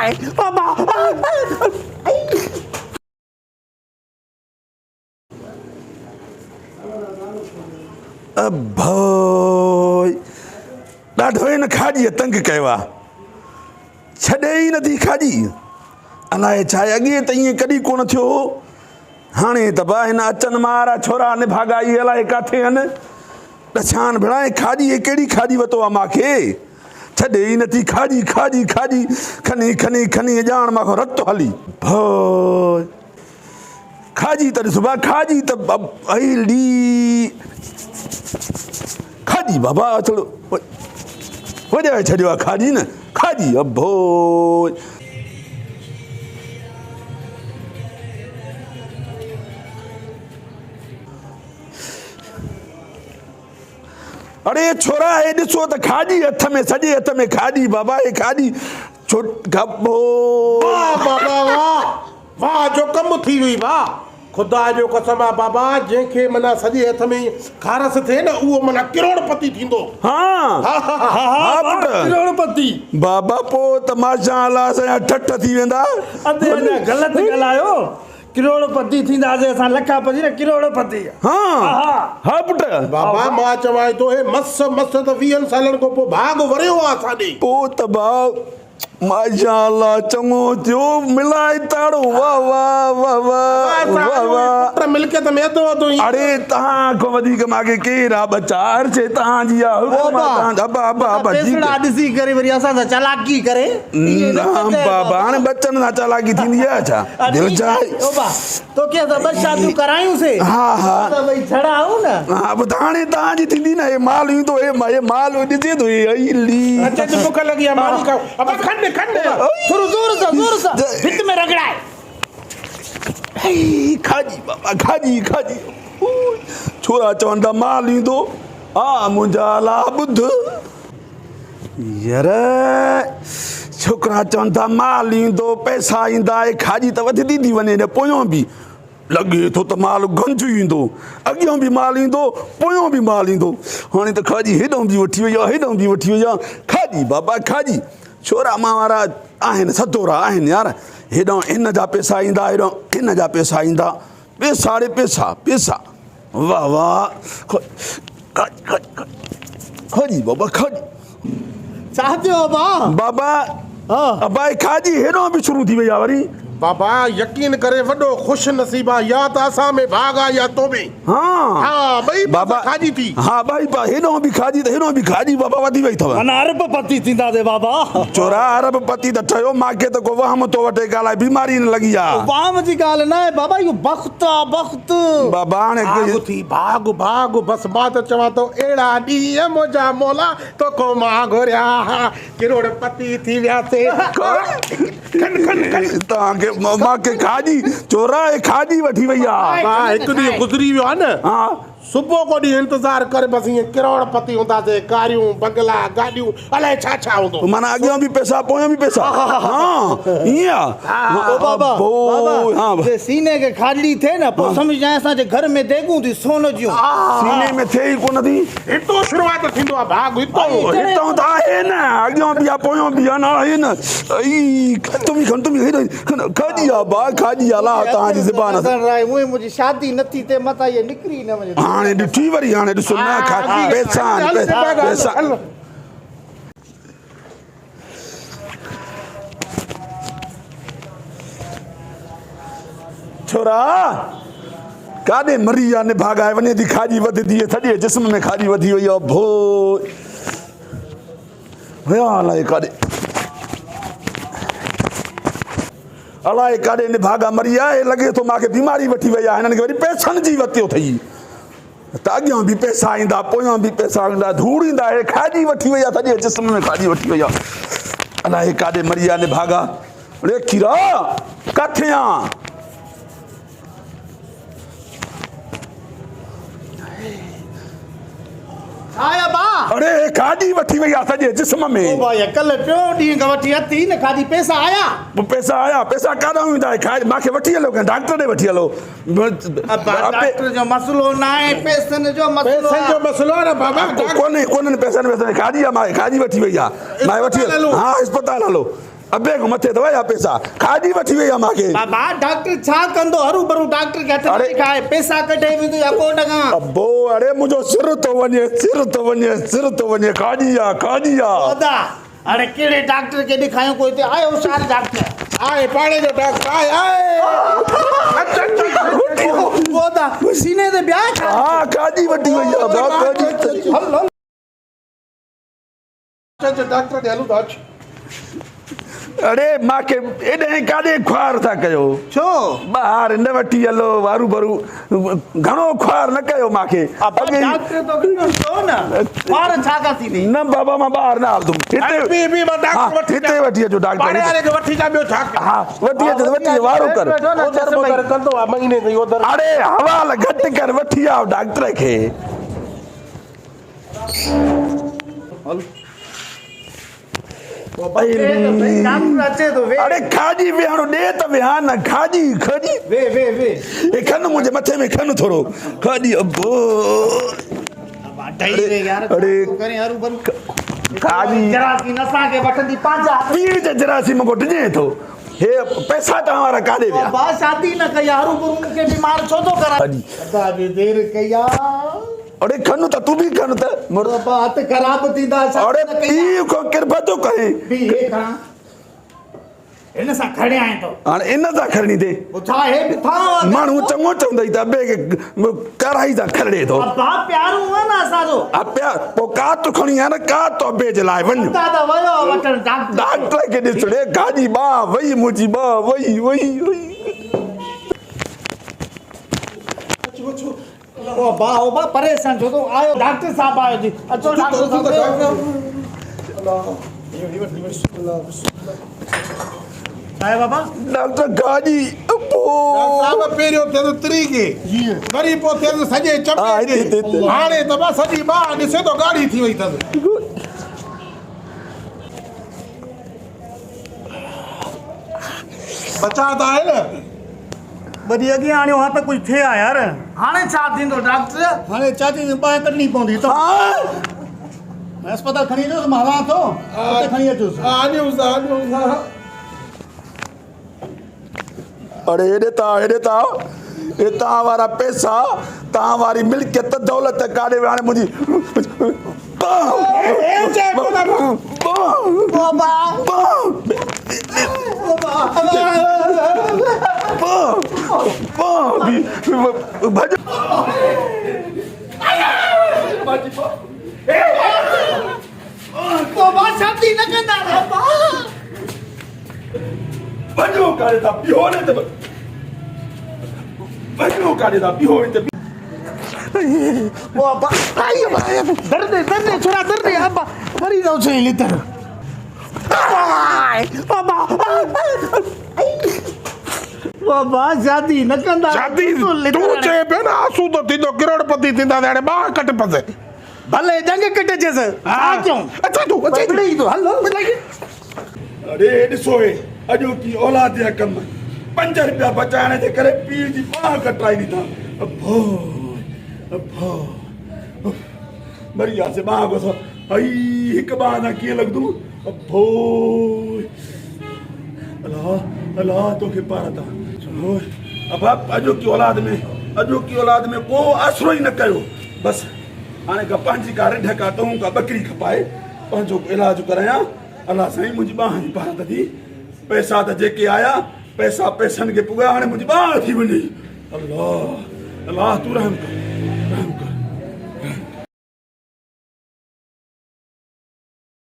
बाबा भाई ॾाढो हिन खाॼीअ तंग कयो आहे छॾे ई नथी खाॼी अलाए छा आहे अॻे त ईअं कॾहिं कोन थियो हो हाणे त बा हिन अचनि मारा छोरा निभागा इहे अलाए किथे आहिनि ॾछान भिड़ा खाॼी कहिड़ी खाॼी वरितो आहे मूंखे छॾे ई नथी खाॼी खाॼी खाॼी खनी खनी खनी ॼाण मां रतो हली भाई खाॼी त ॾिसो बा खाॼी त हली खाॼी बाबा थोरो वॼाए छॾियो आहे खाॼी न खाॼी अभो अरे छोरा हे ॾिसो त खाॼी हथ में सॼे हथ में खाॼी बाबा हे खाॼी छो गबो वाह बाबा वाह वाह जो कम थी हुई वाह खुदा जो कसम आहे बाबा जंहिंखे माना सॼे हथ में खारस थिए न उहो माना करोड़पति थींदो करोड़पति बाबा पोइ त माशाअल्लाह असांजा ठठ थी वेंदा ग़लति ॻाल्हायो करोड़पति थींदासीं असां लखापति न करोड़पति हा पुट बाबा मां चवां थो हे मस मस त 20 सालनि खां पोइ भाग वरियो आहे असांजे पोइ त भाउ माशाअल्लाह चङो थियो मिलाए ताड़ो वाह वाह वाह वाह वाह वाह मिल्कियत में अधो ई अरे तव्हां खां वधीक मूंखे केरु आहे बचा हर शइ तव्हांजी आहे ॾिसी करे वरी असां सां चालाकी करे बाबा हाणे बच्चनि सां चालाकी थींदी आहे छा दिलि चाहे तोखे असां ॿ शादियूं करायूंसीं हा भई छड़ाऊं न हा हाणे तव्हांजी थींदी न हे माल ईंदो हे माल ॾिसे थो हे बुख लॻी आहे मालिक अब खंड खंड थोरो ज़ोर सां भित में रगड़ाए खाॼी बाबा खाॼी खाॼी छोरा चवनि था माल ईंदो हा मुंहिंजा अला ॿुध यार छोकिरा चवनि था माल ईंदो पैसा ईंदा खाॼी त वधंदी थी वञे न पोयों बि लॻे थो त माल गंज ईंदो अॻियां बि माल ईंदो पोयों बि माल ईंदो हाणे त खाॼी हेॾां बि वठी वई आहे हेॾां बि वठी वई आहे खाॼी बाबा खाॼी छोरा मां वारा आहिनि सतोरा आहिनि यार हेॾां हिन जा पैसा ईंदा हेॾां हिन जा पैसा ईंदा पैसा रे पैसा पैसा वाह वाह खाॼी बाबा खाॼी छा थियो बाबा बाबा खाॼी हेॾां बि शुरू थी वई आहे वरी बाबा यकीन करे वॾो ख़ुशि नसीब आहे या त असां में भाग आहे या तो में हा भई बाबा खाॼी थी हा भाई हेॾां बि खाॼी त हेॾां बि खाॼी बाबा वधी वई अथव माना अरबपति थींदासीं बाबा चोरा अरबपति त ठहियो मूंखे त को वहम थो वठे ॻाल्हाए बीमारी न लॻी आहे वहम जी ॻाल्हि न आहे बाबा इहो वक़्तु आहे वक़्तु बाबा हाणे भाग भाग बसि मां त चवां थो अहिड़ा ॾींहं मुंहिंजा मौला तोखो मां घुरिया करोड़पति थी वियासीं तव्हांखे मूंखे खाॼी चोरा खाॼी वठी वई आहे हिकु ॾींहुं गुज़री वियो आहे न सुबुह को ॾींहुं इंतज़ारु करे बसि ईअं करोड़पति हूंदासीं कारियूं बंगला गाॾियूं अलाए छा छा हूंदो माना अॻियां बि पैसा पोयां बि पैसा ईअं सीने खे खाली थिए न पोइ सम्झ जाए असांजे घर में देगूं थी सोन जूं सीने में थिए ई कोन थी हितो शुरूआत थींदो आहे भाग हितां त आहे न अॻियां बि आहे पोयां बि आहे न आहे न खाॼी आहे बा खाॼी आहे ला तव्हांजी ज़बान मुंहिंजी शादी नथी थिए मथां इहे निकिरी न वञे हाणे ॾिठी वरी हाणे ॾिसो न पैसा छोरा काॾे मरी आहे निभागाए वञे थी खाॼी वधंदी सॼे जिस्म में खाॼी वधी वई आहे भो अलाए काॾे अलाए काॾे निभागा मरी आहे लॻे थो मूंखे बीमारी वठी वई आहे हिननि खे वरी पैसनि जी वरितो अथई त अॻियां बि पैसा ईंदा पोयां बि पैसा ईंदा धूड़ ईंदा हे खाॼी वठी वई आहे सॼे जिस्म में खाॼी वठी वई आहे अलाए काॾे मरी आहे निभागा अरे खीरा किथे आहे आया बा अरे खाॼी वठी वई आहे सॼे जिस्म में ओ भाई कल्ह पियो ॾींहं खां वठी अथी न खाॼी पैसा आया पैसा काॾां ईंदा मूंखे वठी हलो कंहिं डॉक्टर ॾे वठी हलो डॉक्टर जो मसलो न आहे पैसनि जो मसलो आहे न बाबा कोन्हे पैसनि खाॼी आहे खाॼी वठी वई आहे मां वठी हलो हा अस्पताल हलो अबे को मथे दवा या पैसा खाजी वठी वई माके बाबा डॉक्टर छा कंदो हरू भरू डॉक्टर के हथ अरे। में खाए पैसा कढे विदो या कोट का अबो अरे मुझो सिर तो वने खाजी आ ओदा अरे केड़े डॉक्टर के दिखायो कोई ते आयो सार डॉक्टर आए पाणे जो डॉक्टर आए ओदा सीने दे ब्याह हां खाजी वठी वई आ खाजी हल हल डॉक्टर दे हलू दाच अरे माके एडे काडे ख्वार था कयो छो बाहर न वठी हलो वारू भरू घणो ख्वार न कयो माके डॉक्टर तो छो ना मार छा का थी न बाबा मां बाहर न हाल तुम अरे बी मां डॉक्टर वठी हिते वठी जो पाणे डॉक्टर वाले के वठी जा ॿियो छा हां वठी वारो कर उधर कंदो आ महीने ताईं उधर अरे हवाल घट कर वठी आओ डॉक्टर के डॉक्टर अचे तो वे अरे खाजी वेहाणो दे त वेहा न खाजी वे ए खन मुझे मथे में खन थोड़ो खाजी अबो ढाई रे यार अरे। करे हरू भरू खाजी जरा की नसा के वठंदी पांजा पीर जे जरासी मको टिजे थो हे पैसा तव्हारा काॾे विया बाबा शादी न कई हरू भरू के बीमार छो तो करा खाजी बाबा देर कया अरे खन त तू भी खन त बाबा हथ खराब थींदा अरे पी को किरपा तो कहे भी हे खा इन सा खड़े आए तो हाणे इन सां खरणी थिए वो छा हे भी था माण्हू चङो चवंदई त ॿिए खे कराई सां खरड़े थो बाबा प्यारो है ना सारो पिया पोइ का तूं खणी आहे न का तो ॿिए जे लाइ वञ दादा वयो वठन डॉक्टर डॉक्टर खे ॾिसड़े गाॾी ॿा वई मुंहिंजी ॿा वई ओ बा परेशान छो तो आयो डॉक्टर साहब आयो जी अचो डॉक्टर साहब आए बाबा डॉक्टर गाॾी साहब पहिरियों थिए तो तरीक़े वरी पोइ थिए तो सॼे हा, चपे हिते। ते हाणे त बस सॼी ॿाह ॾिसे तो गाड़ी थी वई अथसि बचा त आहे न वरी अॻियां आणियो हा त कुझु थिए हा यार हाणे छा थींदो डॉक्टर हाणे छा थींदो ॿाहि कढणी पवंदी तो अस्पताल खणी अचोसि मां हलां थो उते खणी अचोसि आनियूंसि अरे हेॾे तव्हां वारा पैसा तव्हां वारी मिल्कियत दौलत काॾे विया हाणे मुंहिंजी शादी न कंदा वञो काॾे था पियो न त वञो काॾे था पियो हिते बाबा दर्द छोरा दर्द अब्बा वरी जाओ छे लिटर बाबा शादी न कंदा शादी तूं चए पियो न आंसू तो थींदो करोड़पति थींदा त हाणे ॿाह कट पसे भले जंग कटजेसि हा क्यों अचे तूं तो हलो अरे ॾिसो हे अॼोकी औलाद जा कम 5 रुपया बचाइण जे करे पीउ जी ॿाह कटाई ॾिना मरी वियासीं ॿाह घोसो हई हिकु ॿाह सां कीअं लॻंदो अलाह तोखे पार था अॼोकी औलाद में को आसरो ई न कयो बसि हाणे का पंहिंजी का रिढ का तूं का ॿकरी खपाए पंहिंजो इलाज करायां अलाह साईं मुंहिंजी ॿाह जी पार त थी पैसा त जेके आया पैसा पैसनि खे पुॻिया हाणे मुंहिंजी ॿाह थी वञे अलाह तूं रहम कर